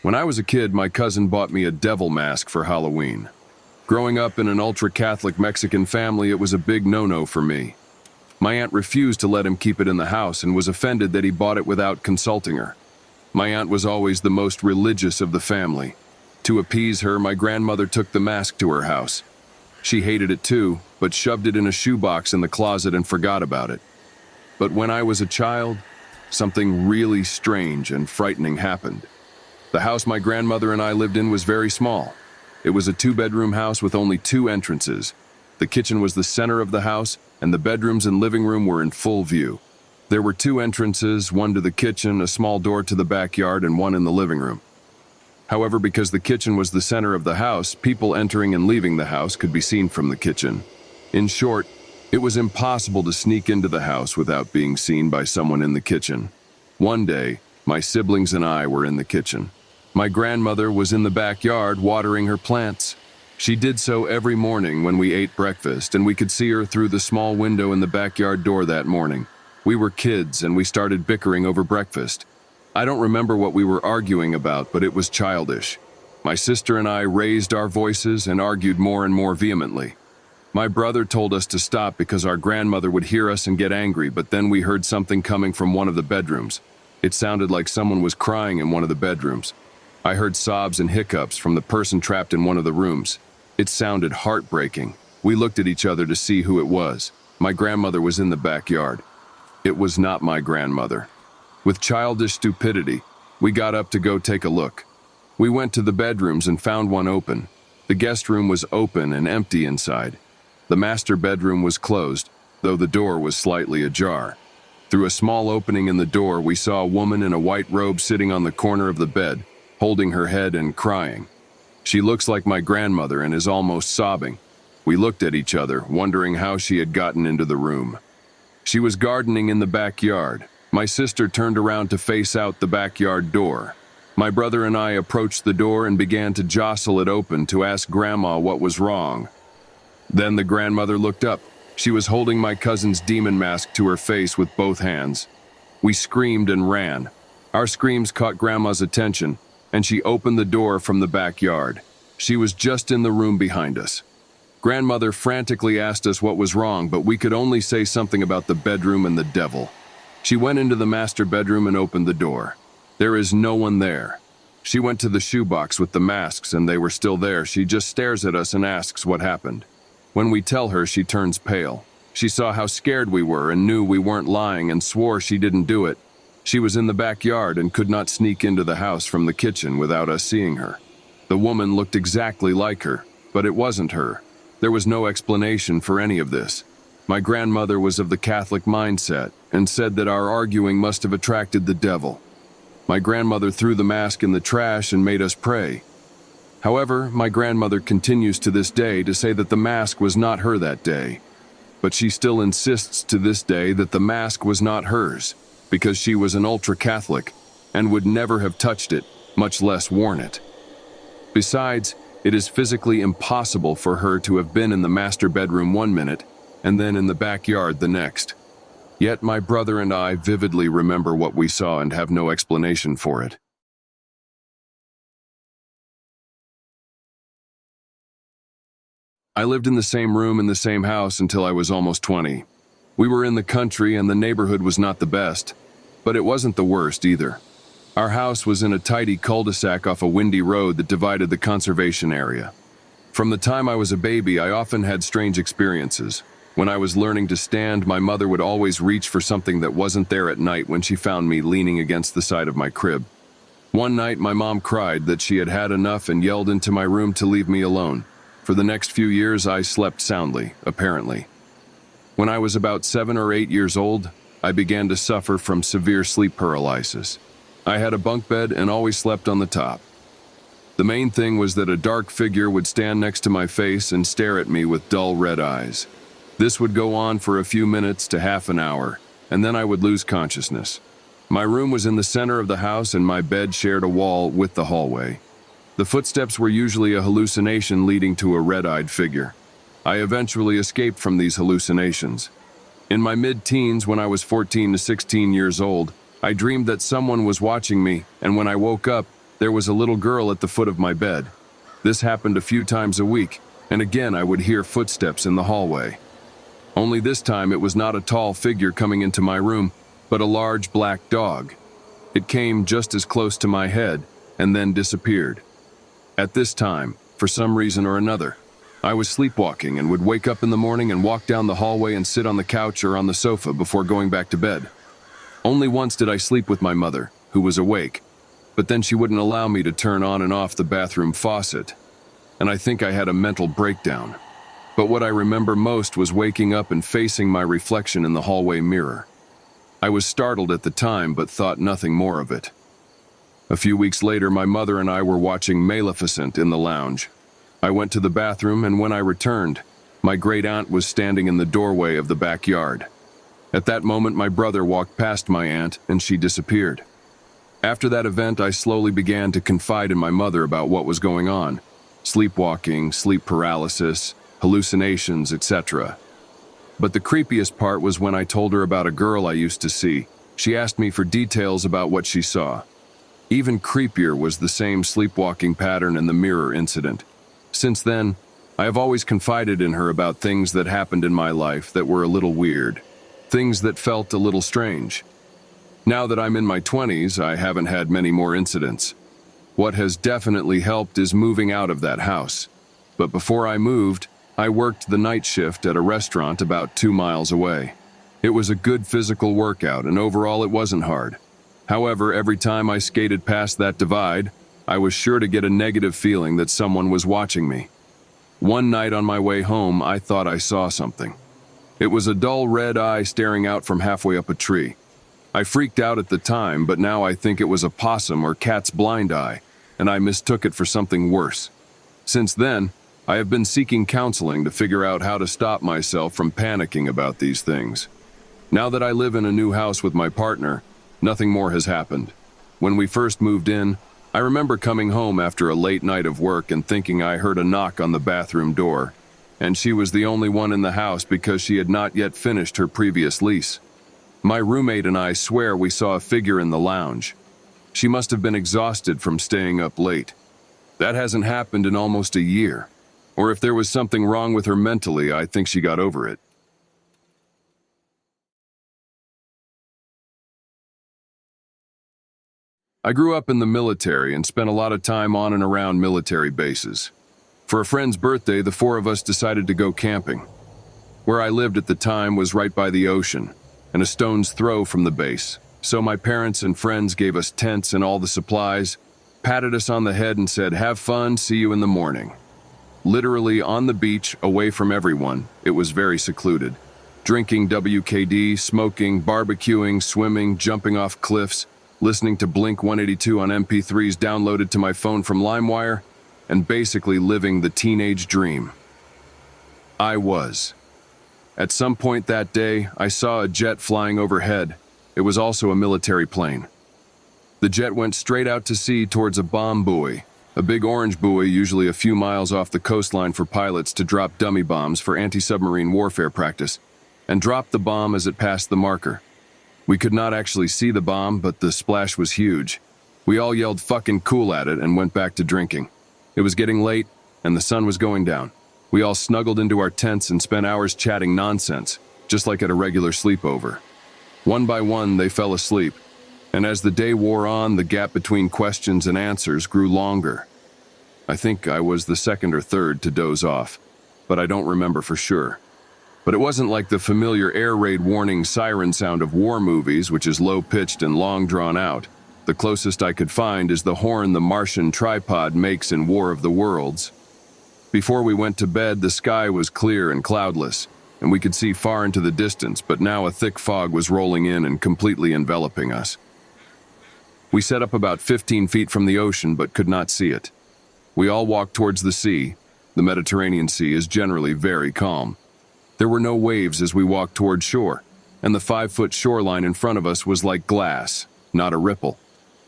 When I was a kid, my cousin bought me a devil mask for Halloween. Growing up in an ultra-Catholic Mexican family, it was a big no-no for me. My aunt refused to let him keep it in the house and was offended that he bought it without consulting her. My aunt was always the most religious of the family. To appease her, my grandmother took the mask to her house. She hated it too, but shoved it in a shoebox in the closet and forgot about it. But when I was a child, something really strange and frightening happened. The house my grandmother and I lived in was very small. It was a two-bedroom house with only two entrances. The kitchen was the center of the house, and the bedrooms and living room were in full view. There were two entrances, one to the kitchen, a small door to the backyard, and one in the living room. However, because the kitchen was the center of the house, people entering and leaving the house could be seen from the kitchen. In short, it was impossible to sneak into the house without being seen by someone in the kitchen. One day, my siblings and I were in the kitchen. My grandmother was in the backyard watering her plants. She did so every morning when we ate breakfast, and we could see her through the small window in the backyard door that morning. We were kids, and we started bickering over breakfast. I don't remember what we were arguing about, but it was childish. My sister and I raised our voices and argued more and more vehemently. My brother told us to stop because our grandmother would hear us and get angry, but then we heard something coming from one of the bedrooms. It sounded like someone was crying in one of the bedrooms. I heard sobs and hiccups from the person trapped in one of the rooms. It sounded heartbreaking. We looked at each other to see who it was. My grandmother was in the backyard. It was not my grandmother. With childish stupidity, we got up to go take a look. We went to the bedrooms and found one open. The guest room was open and empty inside. The master bedroom was closed, though the door was slightly ajar. Through a small opening in the door, we saw a woman in a white robe sitting on the corner of the bed, holding her head and crying. She looks like my grandmother and is almost sobbing. We looked at each other, wondering how she had gotten into the room. She was gardening in the backyard. My sister turned around to face out the backyard door. My brother and I approached the door and began to jostle it open to ask Grandma what was wrong. Then the grandmother looked up. She was holding my cousin's demon mask to her face with both hands. We screamed and ran. Our screams caught Grandma's attention, and she opened the door from the backyard. She was just in the room behind us. Grandmother frantically asked us what was wrong, but we could only say something about the bedroom and the devil. She went into the master bedroom and opened the door. There is no one there. She went to the shoebox with the masks, and they were still there. She just stares at us and asks what happened. When we tell her, she turns pale. She saw how scared we were and knew we weren't lying and swore she didn't do it. She was in the backyard and could not sneak into the house from the kitchen without us seeing her. The woman looked exactly like her, but it wasn't her. There was no explanation for any of this. My grandmother was of the Catholic mindset and said that our arguing must have attracted the devil. My grandmother threw the mask in the trash and made us pray. However, my grandmother continues to this day to say that the mask was not her that day. But she still insists to this day that the mask was not hers, because she was an ultra-Catholic and would never have touched it, much less worn it. Besides, it is physically impossible for her to have been in the master bedroom 1 minute and then in the backyard the next. Yet my brother and I vividly remember what we saw and have no explanation for it. I lived in the same room in the same house until I was almost 20. We were in the country and the neighborhood was not the best, but it wasn't the worst either. Our house was in a tidy cul-de-sac off a windy road that divided the conservation area. From the time I was a baby, I often had strange experiences. When I was learning to stand, my mother would always reach for something that wasn't there at night when she found me leaning against the side of my crib. One night, my mom cried that she had had enough and yelled into my room to leave me alone. For the next few years, I slept soundly, apparently. When I was about 7 or 8 years old, I began to suffer from severe sleep paralysis. I had a bunk bed and always slept on the top. The main thing was that a dark figure would stand next to my face and stare at me with dull red eyes. This would go on for a few minutes to half an hour, and then I would lose consciousness. My room was in the center of the house and my bed shared a wall with the hallway. The footsteps were usually a hallucination leading to a red-eyed figure. I eventually escaped from these hallucinations. In my mid-teens, when I was 14 to 16 years old, I dreamed that someone was watching me, and when I woke up, There was a little girl at the foot of my bed. This happened a few times a week, and again I would hear footsteps in the hallway. Only this time it was not a tall figure coming into my room, but a large black dog. It came just as close to my head and then disappeared. At this time, for some reason or another, I was sleepwalking and would wake up in the morning and walk down the hallway and sit on the couch or on the sofa before going back to bed. Only once did I sleep with my mother, who was awake, but then she wouldn't allow me to turn on and off the bathroom faucet, and I think I had a mental breakdown. But what I remember most was waking up and facing my reflection in the hallway mirror. I was startled at the time, but thought nothing more of it. A few weeks later, my mother and I were watching Maleficent in the lounge. I went to the bathroom, and when I returned, my great-aunt was standing in the doorway of the backyard. At that moment, my brother walked past my aunt, and she disappeared. After that event, I slowly began to confide in my mother about what was going on: sleepwalking, sleep paralysis, hallucinations, etc. But the creepiest part was when I told her about a girl I used to see. She asked me for details about what she saw. Even creepier was the same sleepwalking pattern and the mirror incident. Since then, I have always confided in her about things that happened in my life that were a little weird, things that felt a little strange. Now that I'm in my 20s, I haven't had many more incidents. What has definitely helped is moving out of that house. But before I moved, I worked the night shift at a restaurant about 2 miles away. It was a good physical workout, and overall it wasn't hard. However, every time I skated past that divide, I was sure to get a negative feeling that someone was watching me. One night on my way home, I thought I saw something. It was a dull red eye staring out from halfway up a tree. I freaked out at the time, but now I think it was a possum or cat's blind eye, and I mistook it for something worse. Since then, I have been seeking counseling to figure out how to stop myself from panicking about these things. Now that I live in a new house with my partner, nothing more has happened. When we first moved in, I remember coming home after a late night of work and thinking I heard a knock on the bathroom door, and she was the only one in the house because she had not yet finished her previous lease. My roommate and I swear we saw a figure in the lounge. She must have been exhausted from staying up late. That hasn't happened in almost a year. Or if there was something wrong with her mentally, I think she got over it. I grew up in the military and spent a lot of time on and around military bases. For a friend's birthday, the 4 of us decided to go camping. Where I lived at the time was right by the ocean, and a stone's throw from the base, so my parents and friends gave us tents and all the supplies, patted us on the head and said, "Have fun, see you in the morning." Literally on the beach, away from everyone, it was very secluded. Drinking WKD, smoking, barbecuing, swimming, jumping off cliffs, listening to Blink 182 on MP3s downloaded to my phone from LimeWire, and basically living the teenage dream. I was. At some point that day, I saw a jet flying overhead. It was also a military plane. The jet went straight out to sea towards a bomb buoy, a big orange buoy usually a few miles off the coastline for pilots to drop dummy bombs for anti-submarine warfare practice, and dropped the bomb as it passed the marker. We could not actually see the bomb, but the splash was huge. We all yelled "fucking cool" at it and went back to drinking. It was getting late, and the sun was going down. We all snuggled into our tents and spent hours chatting nonsense, just like at a regular sleepover. One by one, they fell asleep, and as the day wore on, the gap between questions and answers grew longer. I think I was the second or third to doze off, but I don't remember for sure. But it wasn't like the familiar air raid warning siren sound of war movies, which is low-pitched and long drawn out. The closest I could find is the horn the Martian tripod makes in War of the Worlds. Before we went to bed, the sky was clear and cloudless, and we could see far into the distance, but now a thick fog was rolling in and completely enveloping us. We set up about 15 feet from the ocean, but could not see it. We all walked towards the sea. The Mediterranean Sea is generally very calm. There were no waves as we walked toward shore, and the 5-foot shoreline in front of us was like glass, not a ripple.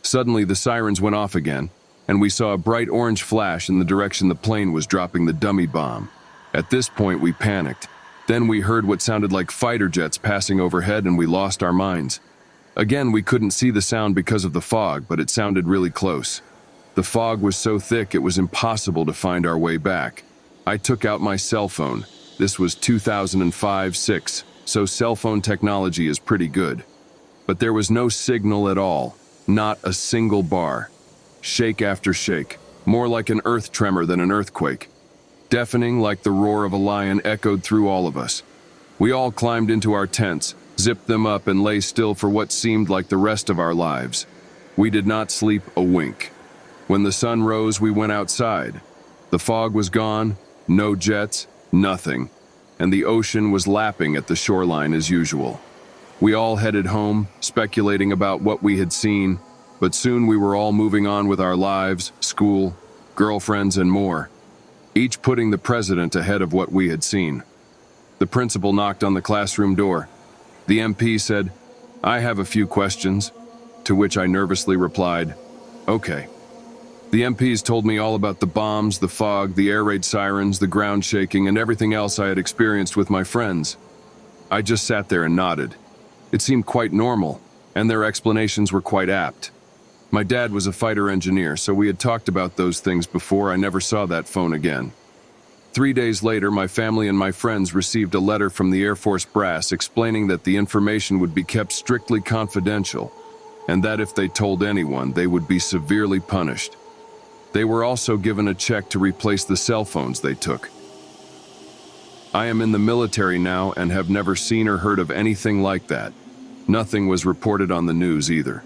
Suddenly, the sirens went off again, and we saw a bright orange flash in the direction the plane was dropping the dummy bomb. At this point, we panicked. Then we heard what sounded like fighter jets passing overhead, and we lost our minds. Again, we couldn't see the sound because of the fog, but it sounded really close. The fog was so thick it was impossible to find our way back. I took out my cell phone. This was 2005-06, so cell phone technology is pretty good. But there was no signal at all, not a single bar. Shake after shake, more like an earth tremor than an earthquake. Deafening like the roar of a lion echoed through all of us. We all climbed into our tents, zipped them up, and lay still for what seemed like the rest of our lives. We did not sleep a wink. When the sun rose, we went outside. The fog was gone, no jets, nothing, and the ocean was lapping at the shoreline as usual. We all headed home, speculating about what we had seen, but soon we were all moving on with our lives, school, girlfriends, and more, each putting the president ahead of what we had seen. The principal knocked on the classroom door. The MP said, "I have a few questions," to which I nervously replied, "Okay." The MPs told me all about the bombs, the fog, the air raid sirens, the ground shaking, and everything else I had experienced with my friends. I just sat there and nodded. It seemed quite normal, and their explanations were quite apt. My dad was a fighter engineer, so we had talked about those things before. I never saw that phone again. 3 days later, my family and my friends received a letter from the Air Force brass explaining that the information would be kept strictly confidential, and that if they told anyone, they would be severely punished. They were also given a check to replace the cell phones they took. I am in the military now and have never seen or heard of anything like that. Nothing was reported on the news either.